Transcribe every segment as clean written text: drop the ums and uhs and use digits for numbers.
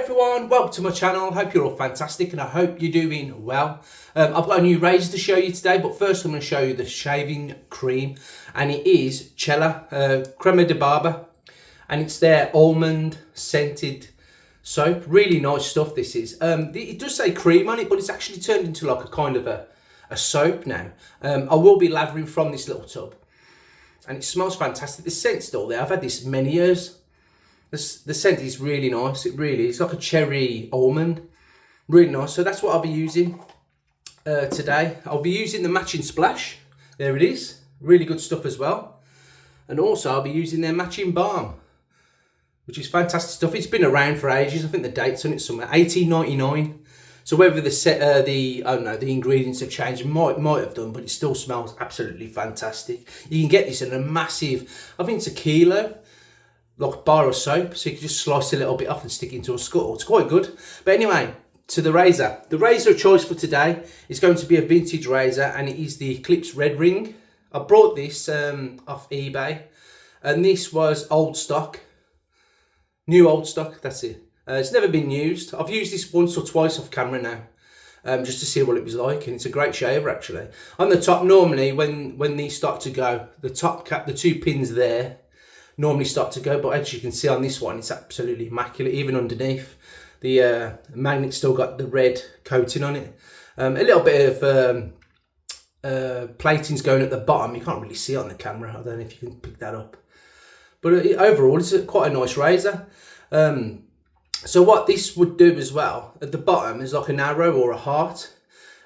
everyone, welcome to my channel. Hope you're all fantastic and I hope you're doing well. I've got a new razor to show you today, but first I'm going to show you the shaving cream, and it is Cella Crema de Barba, and it's their almond scented soap. Really nice stuff this is. It does say cream on it, but it's actually turned into like a kind of a soap now. I will be lathering from this little tub, and it smells fantastic. The scent's still there. I've had this many years. The scent is really nice. It really is like a cherry almond. Really nice. So that's what I'll be using today. I'll be using the matching splash. There it is. Really good stuff as well. And also I'll be using their matching balm, which is fantastic stuff. It's been around for ages. I think the date's on it somewhere. 1899. So whether the ingredients have changed, might have done, but it still smells absolutely fantastic. You can get this in a massive, I think it's a kilo, like bar of soap, so you can just slice a little bit off and stick it into a scuttle. It's quite good. But anyway, to the razor. The razor of choice for today is going to be a vintage razor, and it is the Eclipse Red Ring. I brought this off eBay, and this was old stock. New old stock, that's it. It's never been used. I've used this once or twice off camera now, just to see what it was like, and it's a great shaver actually. On the top, normally when these start to go, the top cap, the two pins there, normally start to go, but as you can see on this one, it's absolutely immaculate. Even underneath, the magnet's still got the red coating on it. A little bit of plating's going at the bottom. You can't really see it on the camera. I don't know if you can pick that up, but overall it's quite a nice razor. So what this would do as well, at the bottom is like an arrow or a heart,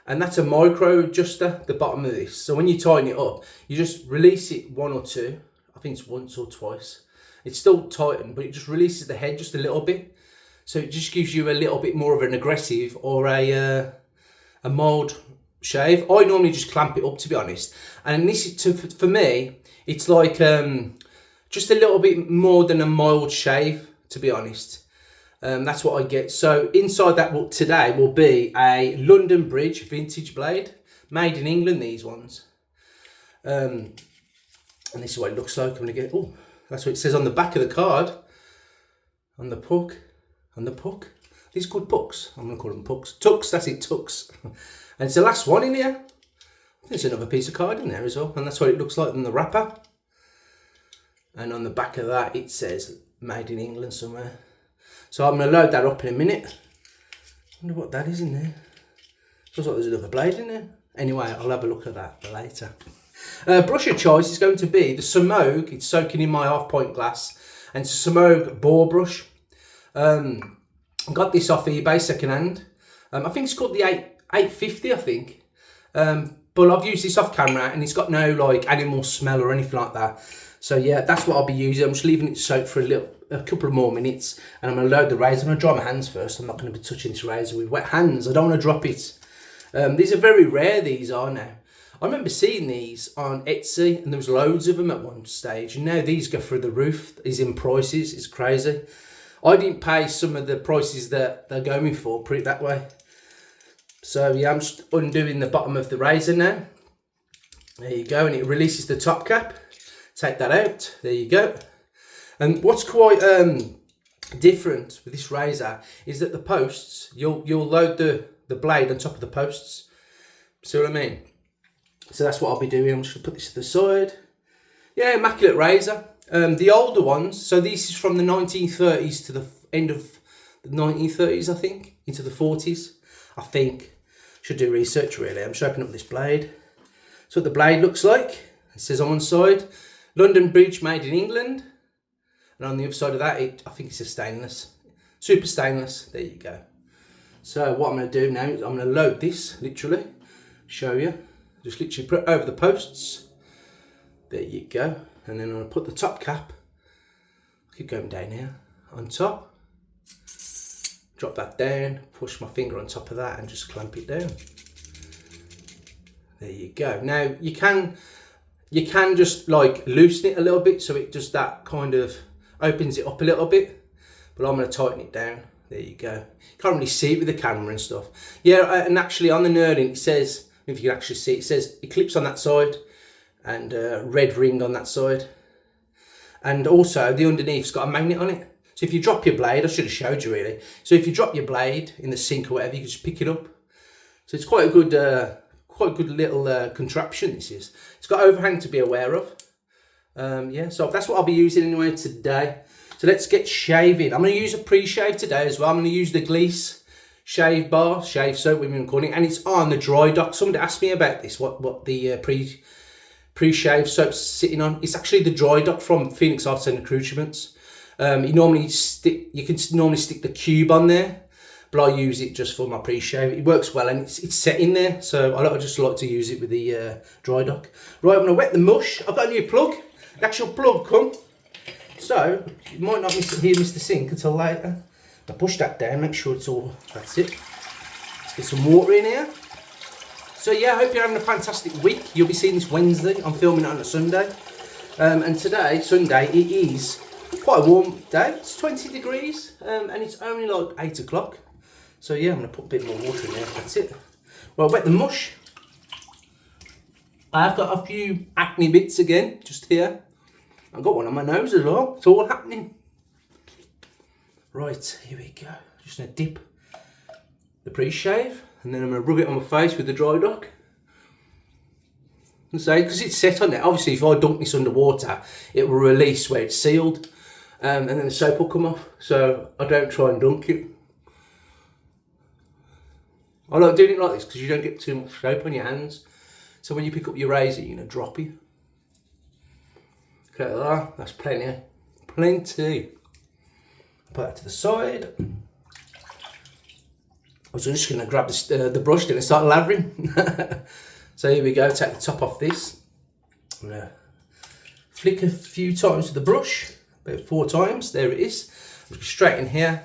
and that's a micro adjuster, the bottom of this. So when you tighten it up, you just release it one or two. I think it's once or twice. It's still tightened, but it just releases the head just a little bit. So it just gives you a little bit more of an aggressive or a mild shave. I normally just clamp it up, to be honest. And this, for me, it's like just a little bit more than a mild shave, to be honest. That's what I get. So inside that today will be a London Bridge vintage blade, made in England, these ones. And this is what it looks like. I'm gonna get, oh, that's what it says on the back of the card. On the puck. These good pucks. I'm gonna call them pucks. Tucks, that's it, tucks. And it's the last one in here. I think there's another piece of card in there as well. And that's what it looks like in the wrapper. And on the back of that, it says made in England somewhere. So I'm gonna load that up in a minute. I wonder what that is in there. Looks like there's another blade in there. Anyway, I'll have a look at that later. Brush of choice is going to be the Semogue. It's soaking in my 1/2 pint glass, and it's a Semogue bore brush. I got this off eBay second hand. I think it's called the 850, I think. But I've used this off camera, and it's got no like animal smell or anything like that. So yeah, that's what I'll be using. I'm just leaving it soak for a couple of more minutes, and I'm going to load the razor. I'm going to dry my hands first. I'm not going to be touching this razor with wet hands. I don't want to drop it. These are very rare, these are now. I remember seeing these on Etsy, and there was loads of them at one stage, and now these go through the roof. These in prices, it's crazy. I didn't pay some of the prices that they're going for, put it that way. So yeah, I'm just undoing the bottom of the razor now. There you go, and it releases the top cap. Take that out, there you go. And what's quite different with this razor is that the posts, you'll load the blade on top of the posts. See what I mean? So that's what I'll be doing. I'm just gonna put this to the side. Yeah, immaculate razor. The older ones, so this is from the 1930s to the end of the 1930s, I think, into the 40s. I think. Should do research really. I'm just opening up this blade. So what the blade looks like. It says on one side, London Bridge made in England. And on the other side of that, I think it's a stainless. Super stainless. There you go. So what I'm going to do now is I'm going to load this, literally. Show you. Just literally put it over the posts. There you go. And then I'm going to put the top cap. I keep going down here. On top. Drop that down. Push my finger on top of that and just clamp it down. There you go. Now you can just like loosen it a little bit so it just that kind of opens it up a little bit. But I'm going to tighten it down. There you go. You can't really see it with the camera and stuff. Yeah, and actually on the knurling it says, if you can actually see, it says Eclipse on that side and Red Ring on that side. And also the underneath's got a magnet on it. So if you drop your blade, I should have showed you really. So if you drop your blade in the sink or whatever, you can just pick it up. So it's quite a good little contraption. This is. It's got overhang to be aware of. Yeah, so that's what I'll be using anyway today. So let's get shaving. I'm going to use a pre-shave today as well. I'm going to use the Eclipse shave bar, shave soap, we've been calling it, and it's on the dry dock. Somebody asked me about this, what the pre-shave soap's sitting on. It's actually the dry dock from Phoenix Arts and Accoutrements. You can normally stick the cube on there, but I use it just for my pre-shave. It works well, and it's set in there, so I just like to use it with the dry dock. Right, I'm going to wet the mush. I've got a new plug. The actual plug come. So, you might not hear Mr. Sink until later. I push that down, make sure it's all, that's it. Let's get some water in here. So yeah, I hope you're having a fantastic week. You'll be seeing this Wednesday. I'm filming it on a Sunday. And today, Sunday, it is quite a warm day. It's 20 degrees and it's only like 8 o'clock. So yeah, I'm going to put a bit more water in there, that's it. Well, wet the mush. I've got a few acne bits again, just here. I've got one on my nose as well. It's all happening. Right, here we go. Just going to dip the pre-shave, and then I'm going to rub it on my face with the dry dock. And say, because it's set on there, obviously if I dunk this under water, it will release where it's sealed, and then the soap will come off. So I don't try and dunk it. I like doing it like this because you don't get too much soap on your hands. So when you pick up your razor, you're going to drop it. Okay, that's plenty. Plenty. Put that to the side. I was just going to grab the brush then and start lathering. So here we go, take the top off this. I'm going to flick a few times with the brush, about 4 times, there it is. Straight in here.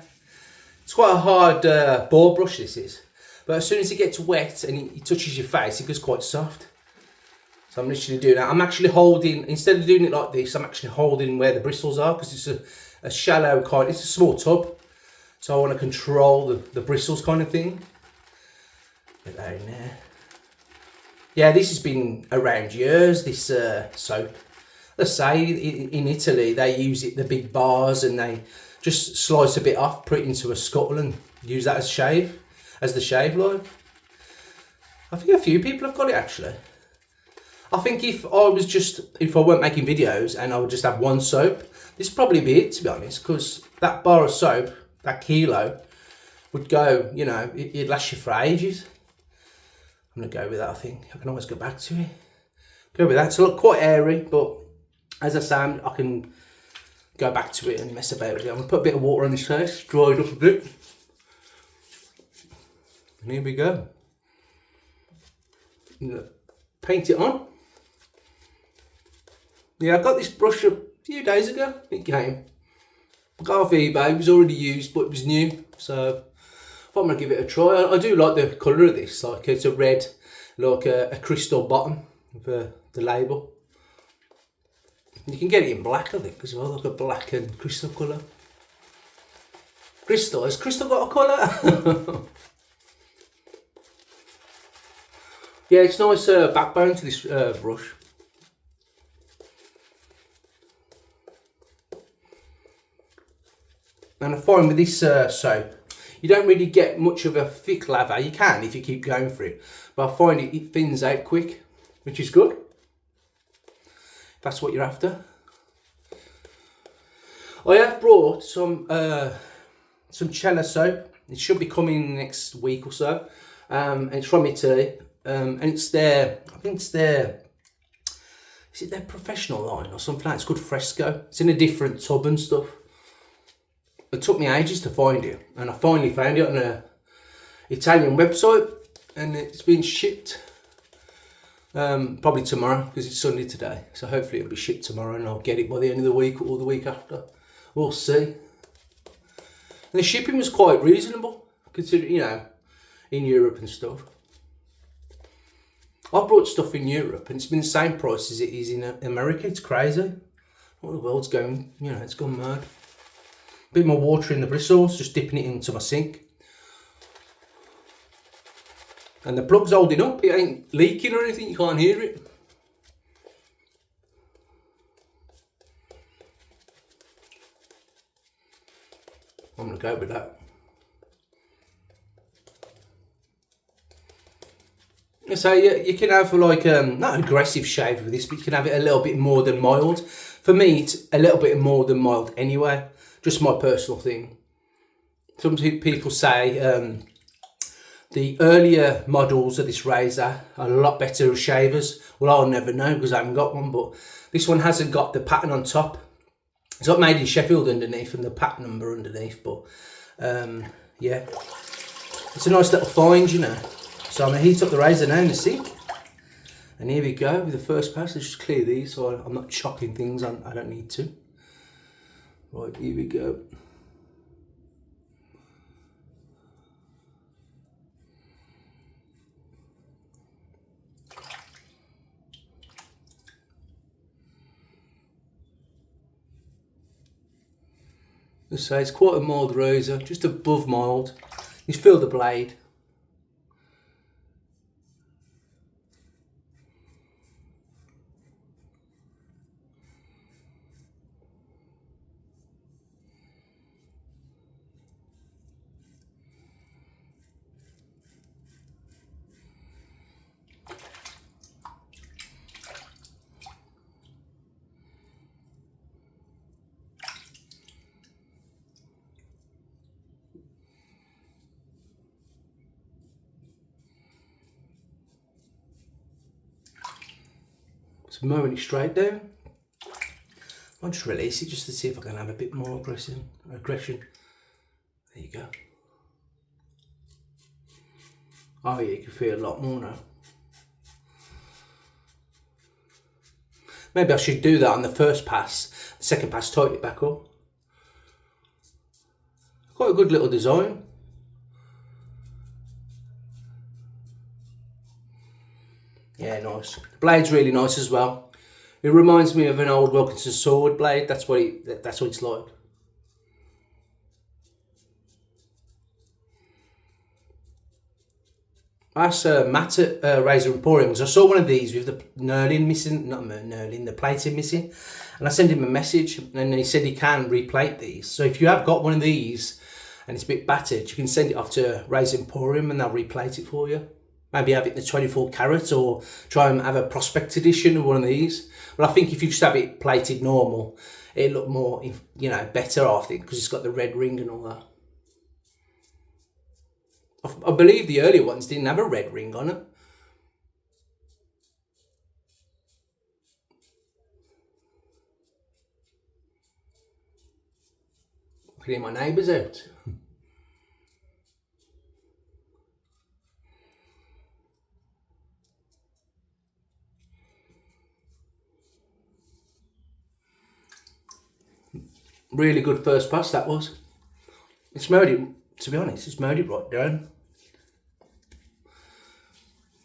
It's quite a hard ball brush this is, but as soon as it gets wet and it touches your face, it goes quite soft. So I'm literally doing that. I'm actually holding, instead of doing it like this, I'm actually holding where the bristles are because it's a shallow kind, it's a small tub. So I want to control the bristles kind of thing. Get that in there. Yeah, this has been around years, this soap. Let's say in Italy, they use it, the big bars, and they just slice a bit off, put it into a scuttle and use that as the shave line. I think a few people have got it actually. I think if I weren't making videos and I would just have one soap, this would probably be it, to be honest, because that bar of soap, that kilo, would go, you know, it'd last you for ages. I'm going to go with that, I think. I can always go back to it. Go with that. It's quite airy, but as I say, I can go back to it and mess about with it. I'm going to put a bit of water on this face, dry it up a bit. And here we go. Paint it on. Yeah, I got this brush a few days ago. It came. I got off eBay. It was already used, but it was new. So I thought I'm going to give it a try. I do like the colour of this. Like it's a red, like a crystal bottom of the label. You can get it in black, I think, as well. Like a black and crystal colour. Crystal? Has crystal got a colour? Yeah, it's nice backbone to this brush. And I find with this soap, you don't really get much of a thick lather. You can if you keep going for it, but I find it thins out quick, which is good. If that's what you're after. I have brought some Cella soap. It should be coming next week or so. And it's from Italy. And it's their, I think it's their, is it their professional line or something like that? It's called Fresco. It's in a different tub and stuff. It took me ages to find it, and I finally found it on an Italian website, and it's been shipped probably tomorrow because it's Sunday today. So hopefully it'll be shipped tomorrow, and I'll get it by the end of the week or the week after. We'll see. And the shipping was quite reasonable, considering, you know, in Europe and stuff. I brought stuff in Europe, and it's been the same price as it is in America. It's crazy. What the world's going, you know, it's gone mad. Bit more water in the bristles, just dipping it into my sink. And the plug's holding up, it ain't leaking or anything, you can't hear it. I'm gonna go with that. So you can have like not aggressive shave with this, but you can have it a little bit more than mild. For me, it's a little bit more than mild anyway. Just my personal thing. Some people say the earlier models of this razor are a lot better as shavers. Well, I'll never know because I haven't got one, but this one hasn't got the pattern on top. It's not made in Sheffield underneath and the pattern number underneath, but yeah, it's a nice little find, you know. So I'm going to heat up the razor now in the sink. And here we go with the first pass. Let's just clear these so I'm not chopping things I don't need to. Right, here we go. Let's say it's quite a mild razor, just above mild. You feel the blade. So mowing it straight down. I'll just release it just to see if I can have a bit more aggression. There you go. Oh yeah, you can feel a lot more now. Maybe I should do that on the first pass. The second pass, tighten it back up. Quite a good little design. Yeah, nice. The blade's really nice as well. It reminds me of an old Wilkinson sword blade. That's what it's like. I asked Matt at Razor Emporium because I saw one of these with the knurling missing, not knurling, the plating missing, and I sent him a message and he said he can replate these. So if you have got one of these and it's a bit battered, you can send it off to Razor Emporium and they'll replate it for you. Maybe have it in the 24 carat or try and have a prospect edition of one of these. But I think if you just have it plated normal, it'll look more, you know, better, I think, because it's got the red ring and all that. I believe the earlier ones didn't have a red ring on it. I can hear my neighbours out. Really good first pass that was. It's mowed it, to be honest, it's mowed it right down.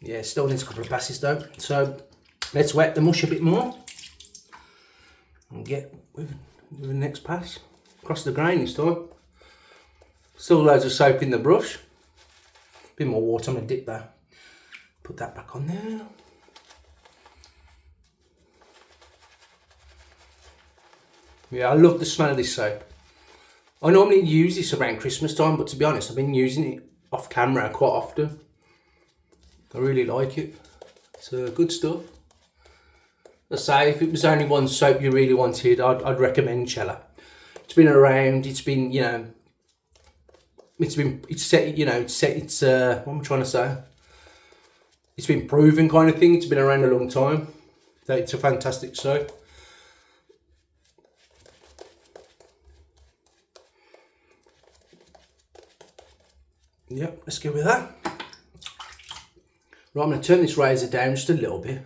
Yeah, still needs a couple of passes though. So let's wet the mush a bit more and get with the next pass. Across the grain this time. Still loads of soap in the brush. A bit more water, I'm gonna dip that. Put that back on there. Yeah, I love the smell of this soap. I normally use this around Christmas time, but to be honest, I've been using it off camera quite often. I really like it. It's good stuff. Let's say if it was only one soap you really wanted, I'd recommend Cella. It's been around. It's been, you know, it's set. You know, it's what am I trying to say? It's been proven kind of thing. It's been around a long time. So it's a fantastic soap. Yep, let's go with that. Right, I'm going to turn this razor down just a little bit.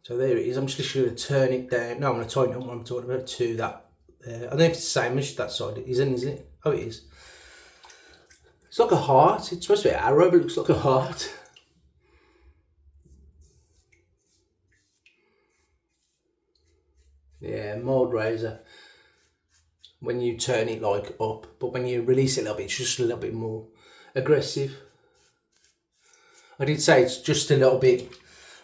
So there it is. I'm just going to turn it down. No, I'm going to tighten up what I'm talking about to that. I don't know if it's the same as that side. It isn't, is it? Oh, it is. It's like a heart. It's supposed to be an arrow, but it looks like a heart. Yeah, mild razor. When you turn it like up, but when you release it a little bit, it's just a little bit more aggressive. I did say it's just a little bit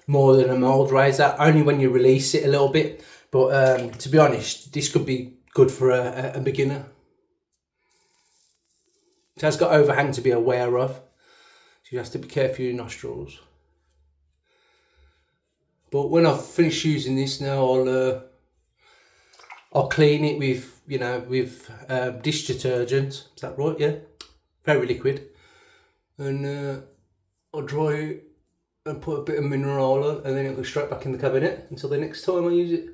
more than a mild razor, only when you release it a little bit. But to be honest, this could be good for a beginner. It has got overhang to be aware of. So you have to be careful of your nostrils. But when I've finished using this now, I'll clean it with, you know, with dish detergent. Is that right? Yeah. Very liquid. And I'll dry it and put a bit of mineral on, and then it'll go straight back in the cabinet until the next time I use it.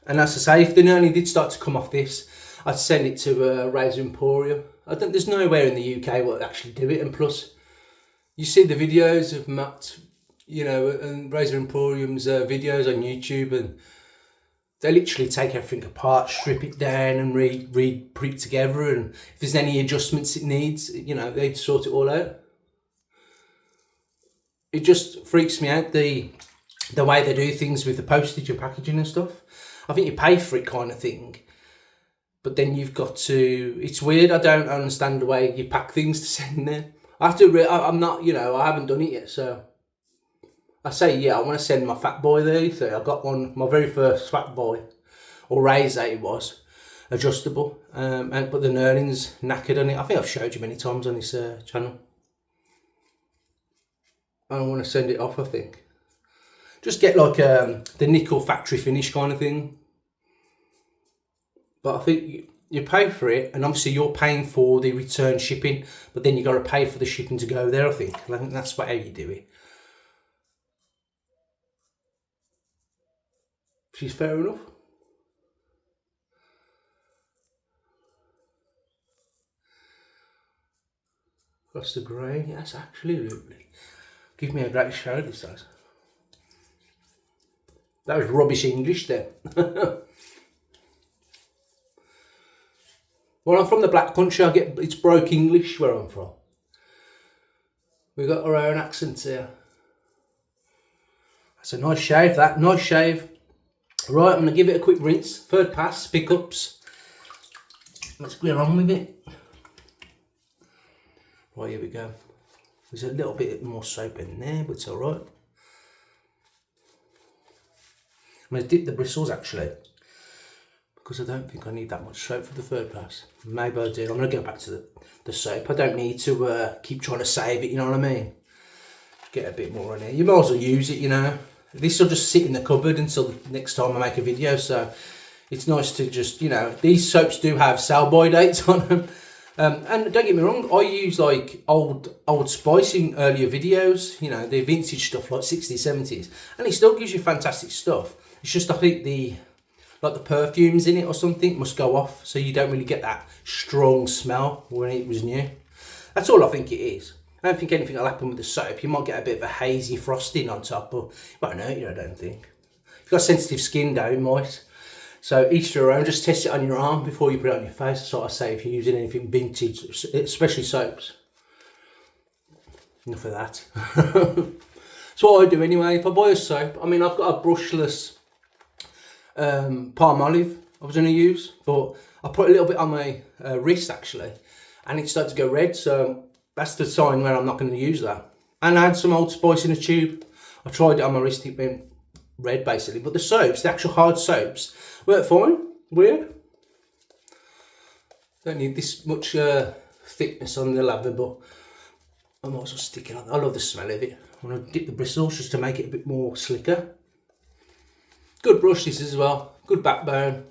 And as I say, if the only did start to come off this, I'd send it to Razor Emporium. There's nowhere in the UK will actually do it, and plus, you see the videos of Matt, you know, and Razor Emporium's videos on YouTube, and they literally take everything apart, strip it down, and put it together. And if there's any adjustments it needs, you know, they'd sort it all out. It just freaks me out the way they do things with the postage and packaging and stuff. I think you pay for it, kind of thing. But then you've got to. It's weird. I don't understand the way you pack things to send there. I'm not. You know, I haven't done it yet, so. I say, yeah, I want to send my Fat Boy there. So I got one, my very first Fat Boy, or Razor it was, adjustable. But the knurling's knackered on it. I think I've showed you many times on this channel. I want to send it off, I think. Just get like the nickel factory finish kind of thing. But I think you pay for it, and obviously you're paying for the return shipping, but then you got to pay for the shipping to go there, I think. I think that's how you do it. She's fair enough. That's the grey. That's actually lovely. Give me a great show, this does. That was rubbish English there. Well, I'm from the Black Country. It's broke English where I'm from. We've got our own accents here. That's a nice shave, that. Nice shave. Right, I'm going to give it a quick rinse. Third pass, pickups. Let's get on with it. Right, here we go. There's a little bit more soap in there, but it's alright. I'm going to dip the bristles actually, because I don't think I need that much soap for the third pass. Maybe I do. I'm going to go back to the soap. I don't need to keep trying to save it, you know what I mean? Get a bit more in here. You might as well use it, you know. This will just sit in the cupboard until the next time I make a video, so it's nice to just, you know, these soaps do have sell-by dates on them. And don't get me wrong, I use like old Spice in earlier videos, you know, the vintage stuff like 60s, 70s, and it still gives you fantastic stuff. It's just, I think the perfumes in it or something must go off, so you don't really get that strong smell when it was new. That's all I think it is. I don't think anything will happen with the soap. You might get a bit of a hazy frosting on top, but you won't hurt you, I don't think. If you've got sensitive skin though, it might. So each to their own, just test it on your arm before you put it on your face. That's what I say if you're using anything vintage, especially soaps. Enough of that. That's what I do anyway. If I buy a soap, I mean, I've got a brushless palm olive I was going to use, but I put a little bit on my wrist actually, and it started to go red, so that's the sign where I'm not going to use that. And I had some Old Spice in a tube. I tried it on my wrist, it went red basically. But the soaps, the actual hard soaps, work fine. Weird. Don't need this much thickness on the lather, but I might as well stick it on. I love the smell of it. I'm going to dip the bristles just to make it a bit more slicker. Good brush this as well. Good backbone.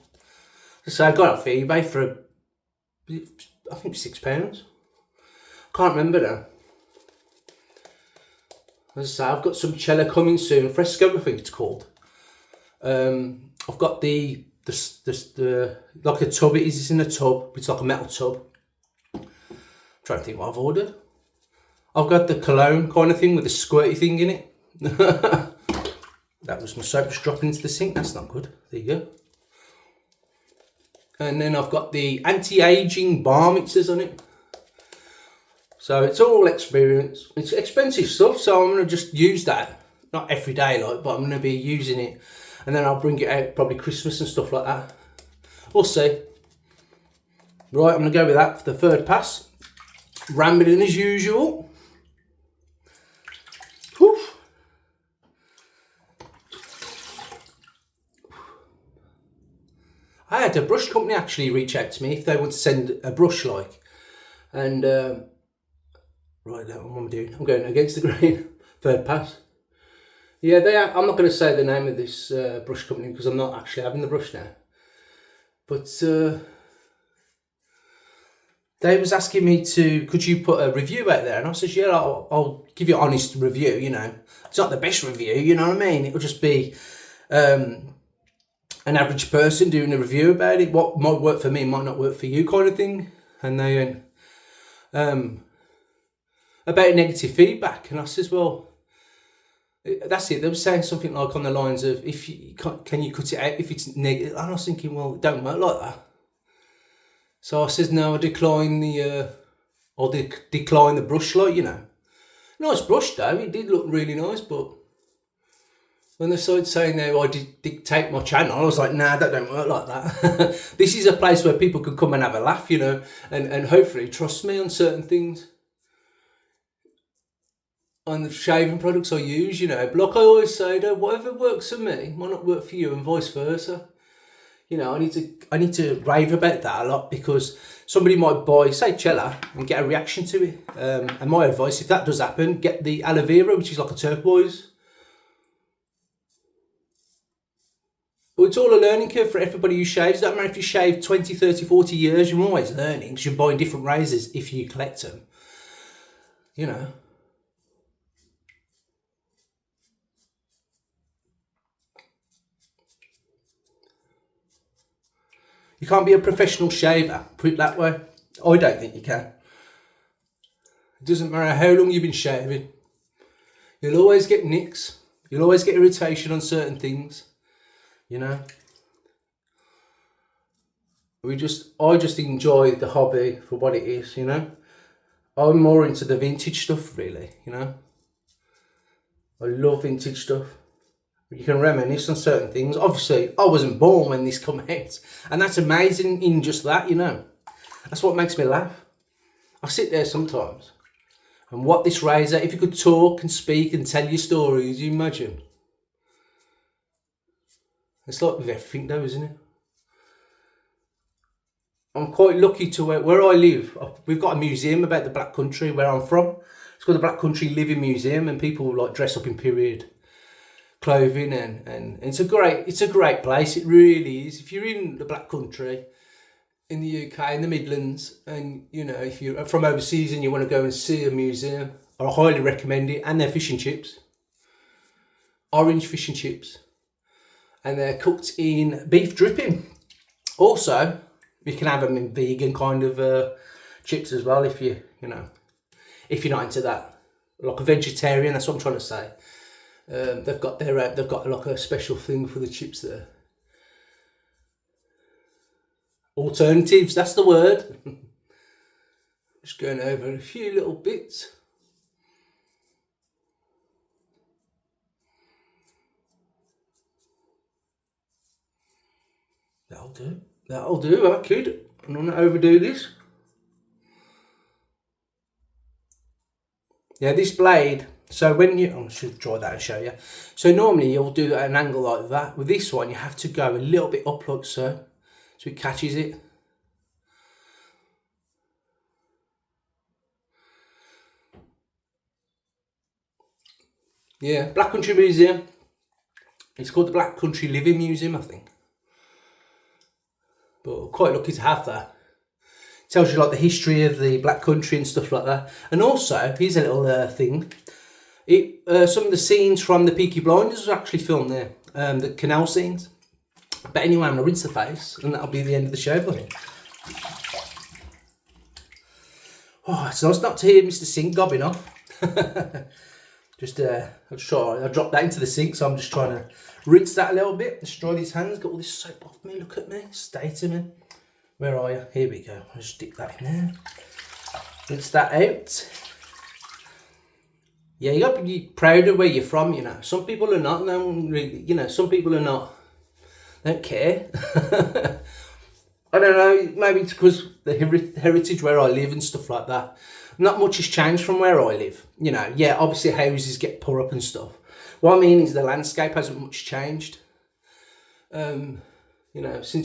So I got it off eBay for, I think £6. Can't remember now. As I say, I've got some Cella coming soon. Fresco, I think it's called. I've got the like a tub. It is. It's in a tub. It's like a metal tub. I'm trying to think what I've ordered. I've got the cologne kind of thing with the squirty thing in it. That was my soap just dropping into the sink. That's not good. There you go. And then I've got the anti-aging balm, it says on it. So it's all experience. It's expensive stuff, so I'm going to just use that. Not every day, like, but I'm going to be using it. And then I'll bring it out probably Christmas and stuff like that. We'll see. Right, I'm going to go with that for the third pass. Rambling as usual. Whew. I had a brush company actually reach out to me if they want to send a brush like. And right now, what am I doing? I'm going against the grain. Third pass. Yeah, they are. I'm not going to say the name of this brush company because I'm not actually having the brush now. But they was asking me to, could you put a review out there? And I said, yeah, I'll give you an honest review, you know. It's not the best review, you know what I mean? It'll just be an average person doing a review about it. What might work for me might not work for you, kind of thing. And they went, about negative feedback. And I says, well, that's it. They were saying something like on the lines of, if you can you cut it out if it's negative? And I was thinking, well, it don't work like that. So I says, no, I decline the decline the brush light, you know. Nice brush though, it did look really nice, but when they started saying now I did dictate my channel, I was like, nah, that don't work like that. This is a place where people could come and have a laugh, you know, and hopefully trust me on certain things. On the shaving products I use, you know, but like I always say, though, whatever works for me might not work for you, and vice versa. You know, I need to rave about that a lot, because somebody might buy, say, Cella and get a reaction to it. And my advice, if that does happen, get the aloe vera, which is like a turquoise. But it's all a learning curve for everybody who shaves. It doesn't matter if you shave 20, 30, 40 years, you're always learning, because you're buying different razors if you collect them. You know. You can't be a professional shaver, put it that way. I don't think you can. It doesn't matter how long you've been shaving. You'll always get nicks. You'll always get irritation on certain things. You know. I just enjoy the hobby for what it is, you know. I'm more into the vintage stuff, really, you know. I love vintage stuff. You can reminisce on certain things. Obviously, I wasn't born when this came out. And that's amazing in just that, you know. That's what makes me laugh. I sit there sometimes and what this razor, if you could talk and speak and tell your stories, you imagine. It's like with everything though, isn't it? I'm quite lucky to where I live. We've got a museum about the Black Country where I'm from. It's called the Black Country Living Museum, and people like dress up in period clothing, and it's a great place. It really is. If you're in the Black Country in the UK, in the Midlands, and you know, if you're from overseas and you want to go and see a museum, I highly recommend it. And their fish and chips, orange fish and chips, and they're cooked in beef dripping. Also, you can have them in vegan kind of chips as well, if you're not into that, like a vegetarian. That's what I'm trying to say. They've got like a special thing for the chips there. Alternatives, that's the word. Just going over a few little bits. That'll do. I could. I'm not overdo this. Yeah, this blade. So when I should draw that and show you. So normally you'll do an angle like that. With this one, you have to go a little bit up like so it catches it. Yeah, Black Country Museum. It's called the Black Country Living Museum, I think. But I'm quite lucky to have that. It tells you like the history of the Black Country and stuff like that. And also, here's a little thing. Some of the scenes from the Peaky Blinders was actually filmed there. The canal scenes. But anyway, I'm going to rinse the face, and that'll be the end of the show, buddy. Oh, it's nice not to hear Mr. Sink gobbing off. I dropped that into the sink, so I'm just trying to rinse that a little bit. Destroy these hands. Got all this soap off me. Look at me. Stay to me. Where are you? Here we go. I'll just stick that in there. Rinse that out. Yeah, you got to be proud of where you're from, you know. Some people are not, some people are not. They don't care. I don't know, maybe it's because the heritage where I live and stuff like that. Not much has changed from where I live. You know, yeah, obviously houses get put up and stuff. What I mean is the landscape hasn't much changed. Since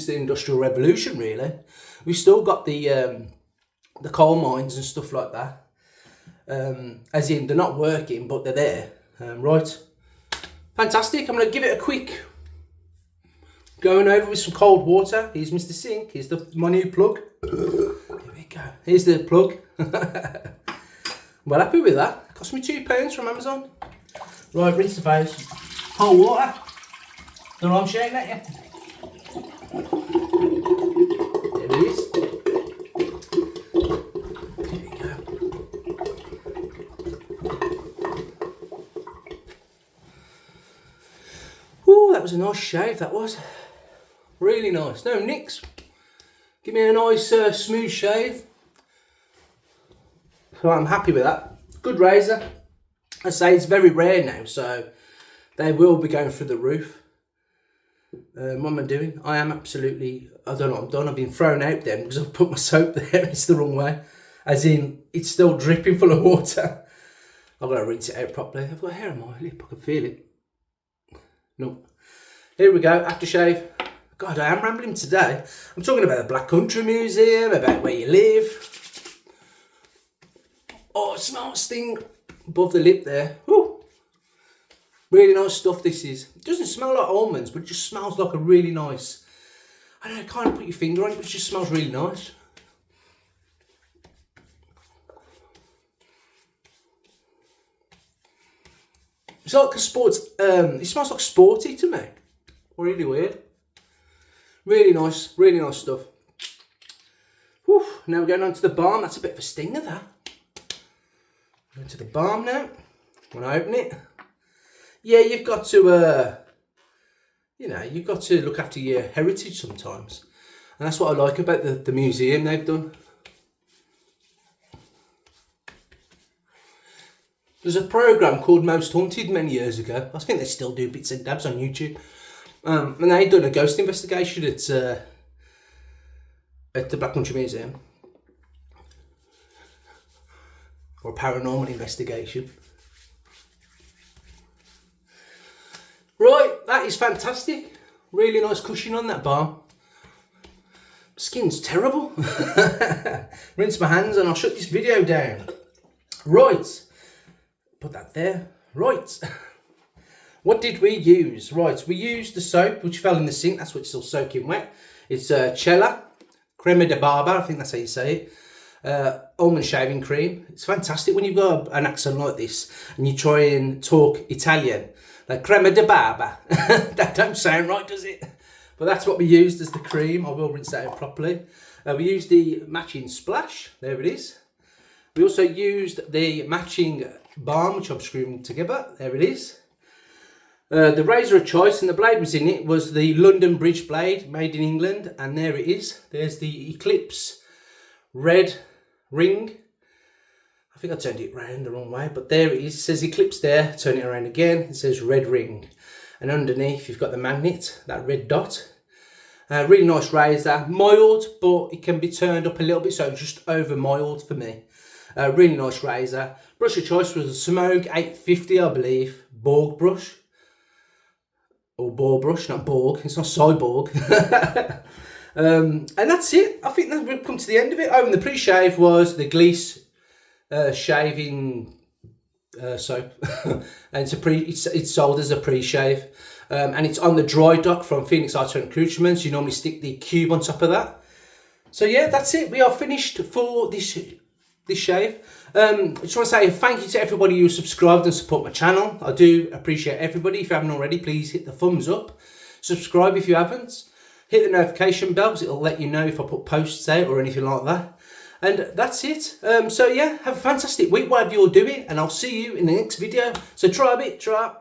the Industrial Revolution, really. We've still got the the coal mines and stuff like that. As in, they're not working, but they're there. Right, fantastic. I'm going to give it a quick going over with some cold water. Here's Mr. Sink. Here's my new plug. Here we go. Here's the plug. Well happy with that. Cost me £2 from Amazon. Right, rinse the face. Cold water. Don't know I'm shaking at you. There it is. There we go. Ooh, that was a nice shave, that was. Really nice. No nicks. Give me a nice smooth shave. So I'm happy with that. Good razor. I say it's very rare now, so they will be going through the roof. What am I doing? I am absolutely, I don't know what I'm done. I've been thrown out then because I've put my soap there. It's the wrong way. As in, it's still dripping full of water. I've got to rinse it out properly. I've got hair on my lip. I can feel it. No. Here we go. Aftershave. God, I am rambling today. I'm talking about the Black Country Museum, about where you live. Oh, it smells sting above the lip there. Woo. Really nice stuff this is. It doesn't smell like almonds, but it just smells like a really nice, I don't know, can't put your finger on it, but it just smells really nice. It's like a sports, it smells like sporty to me. Really weird. Really nice stuff. Whew. Now we're going on to the balm. That's a bit of a stinger, that. Going to the balm now. When I open it. Yeah, you've got to, you know, you've got to look after your heritage sometimes. And that's what I like about the museum they've done. There's a programme called Most Haunted many years ago. I think they still do bits and dabs on YouTube. And they'd done a ghost investigation at the Black Country Museum. Or a paranormal investigation. Right, that is fantastic. Really nice cushion on that balm. Skin's terrible. Rinse my hands and I'll shut this video down. Right, put that there. Right. What did we use? Right, we used the soap which fell in the sink. That's what's still soaking wet. It's Cella, crema de barba, I think that's how you say it. Almond shaving cream. It's fantastic when you've got an accent like this and you try and talk Italian. Like crema de barba. That don't sound right, does it? But that's what we used as the cream. I will rinse that out properly. We used the matching splash. There it is. We also used the matching balm, which I'm screwing together. There it is. The razor of choice, and the blade was in it, was the London Bridge blade, made in England. And there it is. There's the Eclipse red ring. I think I turned it round the wrong way, but there it is. It says Eclipse there. Turn it around again. It says red ring. And underneath you've got the magnet, that red dot. Really nice razor. Mild, but it can be turned up a little bit, so just over mild for me. Really nice razor. Brush of choice was a Semogue 850, I believe. Borg brush. Or Borg brush, not Borg. It's not Cyborg. And that's it. I think that we've come to the end of it. Oh, and the pre-shave was the Eclipse shaving soap. And it's sold as a pre-shave. And it's on the dry dock from Phoenix Art and Accoutrements. You normally stick the cube on top of that. So yeah, that's it. We are finished for this shave. I just want to say thank you to everybody who subscribed and support my channel. I do appreciate everybody. If you haven't already, please hit the thumbs up. Subscribe if you haven't. Hit the notification bell because it'll let you know if I put posts out or anything like that. And that's it. So yeah, have a fantastic week, whatever you're doing, and I'll see you in the next video. So try a bit, try.